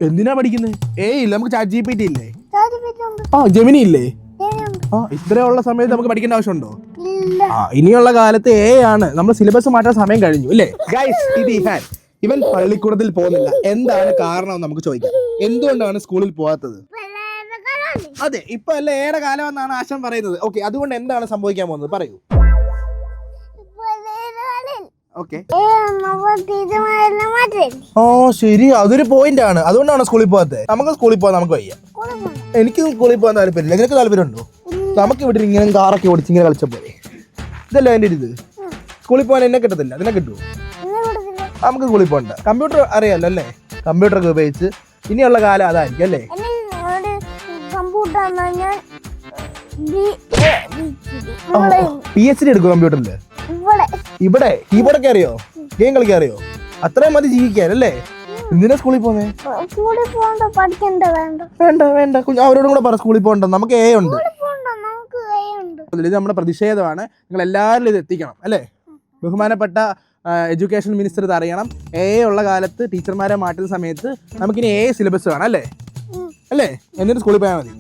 എന്തിനാ പഠിക്കുന്നത്? ഇല്ല, നമുക്ക് ചാറ്റ് GPT ഇല്ലേ? ChatGPT ഉണ്ട്. ജെമിനി ഇല്ലേ? ഉണ്ട്. ഇത്രയുള്ള സമയത്ത് നമുക്ക് പഠിക്കേണ്ട ആവശ്യമുണ്ടോ? ഇല്ല. ഇനിയുള്ള കാലത്ത് ആണ്. നമ്മൾ സിലബസ് മാറ്റാൻ സമയം കഴിഞ്ഞു അല്ലേ? ഗൈസ്, ഇത് ഇവൻ പള്ളിക്കൂടത്തിൽ പോകുന്നില്ല. എന്താണ് കാരണം നമുക്ക് ചോദിക്കാം. എന്തുകൊണ്ടാണ് സ്കൂളിൽ പോകാത്തത്? അതെ, ഇപ്പൊ അല്ല ഏറെ കാലം എന്നാണ് ആശാൻ പറയുന്നത്. ഓക്കെ, അതുകൊണ്ട് എന്താണ് സംഭവിക്കാൻ പോകുന്നത് പറയൂ. ശരി, അതൊരു പോയിന്റ് ആണ്. അതുകൊണ്ടാണ് സ്കൂളിൽ പോകാത്തത്. നമുക്ക് സ്കൂളിൽ പോകാൻ നമുക്ക് വയ്യ. എനിക്ക് സ്കൂളിൽ പോകാൻ താല്പര്യമില്ല. നിനക്ക് താല്പര്യമുണ്ടോ? നമുക്ക് ഇവിടെ ഇങ്ങനെ കാറൊക്കെ ഓടിച്ച് ഇങ്ങനെ കളിച്ച പോലെ. ഇതല്ലോ എന്റെ ഇത്. സ്കൂളിൽ പോകാൻ എന്നെ കിട്ടത്തില്ല. അതിനെ കിട്ടുമോ? നമുക്ക് സ്കൂളിൽ പോകണ്ട. കമ്പ്യൂട്ടർ അറിയാലോ അല്ലേ? കമ്പ്യൂട്ടറൊക്കെ ഉപയോഗിച്ച് ഇനിയുള്ള കാലം അതായിരിക്കും അല്ലേ? PhD എടുക്കും കമ്പ്യൂട്ടറില്. ഇവിടെ കീബോർഡൊക്കെ അറിയോ? ഗെയിം കളിക്കാൻ അറിയോ? അത്രയും മതി ജീവിക്കാൻ അല്ലേ? എന്തിനാ സ്കൂളിൽ പോന്നേ? വേണ്ട, അവരോടും കൂടെ പറ സ്കൂളിൽ പോകണ്ട. നമുക്ക് ഉണ്ട്. ഇത് നമ്മുടെ പ്രതിഷേധമാണ്. നിങ്ങൾ എല്ലാവരും ഇത് എത്തിക്കണം അല്ലേ? ബഹുമാനപ്പെട്ട എഡ്യൂക്കേഷൻ മിനിസ്റ്റർ ഇത് അറിയണം. ഉള്ള കാലത്ത് ടീച്ചർമാരെ മാറ്റുന്ന സമയത്ത് നമുക്കിനി സിലബസ് വേണം അല്ലേ? എന്നിട്ട് സ്കൂളിൽ പോയാൽ മതി.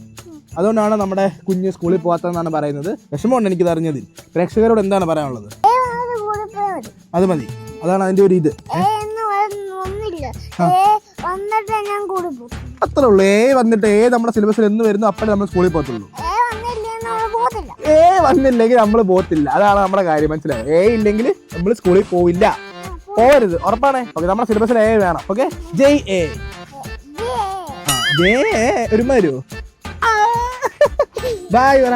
അതുകൊണ്ടാണ് നമ്മുടെ കുഞ്ഞ് സ്കൂളിൽ പോകാത്തതെന്നാണ് പറയുന്നത്. വിഷമമുണ്ട് എനിക്കിത് അറിഞ്ഞതിൽ. പ്രേക്ഷകരോട് എന്താണ് പറയാനുള്ളത്? അത് മതി. അതാണ് അതിന്റെ ഒരു ഇത്. അത്രേ ഉള്ളൂ. വന്നിട്ട് നമ്മുടെ സിലബസിൽ എന്ന് വരുന്നു അപ്പോഴേ നമ്മൾ സ്കൂളിൽ പോകത്തുള്ളൂ. വന്നില്ലെങ്കിൽ നമ്മൾ പോകത്തില്ല. അതാണ് നമ്മുടെ കാര്യം. മനസ്സിലായോ? ഇല്ലെങ്കിൽ നമ്മൾ സ്കൂളിൽ പോവില്ല. പോകരുത്, ഉറപ്പാണേ. ഓക്കെ, നമ്മുടെ സിലബസിൽ വേണം. ഓക്കെ, ജയ് ഒരുമ വരുമോ? ബൈ പറ.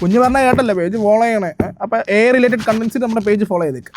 കുഞ്ഞു പറഞ്ഞ കേട്ടല്ലേ? പേജ് ഫോളോ ചെയ്യണേ. അപ്പൊ റിലേറ്റഡ് കണ്ടന്റ്സ് നമ്മുടെ പേജ് ഫോളോ ചെയ്തേക്ക്.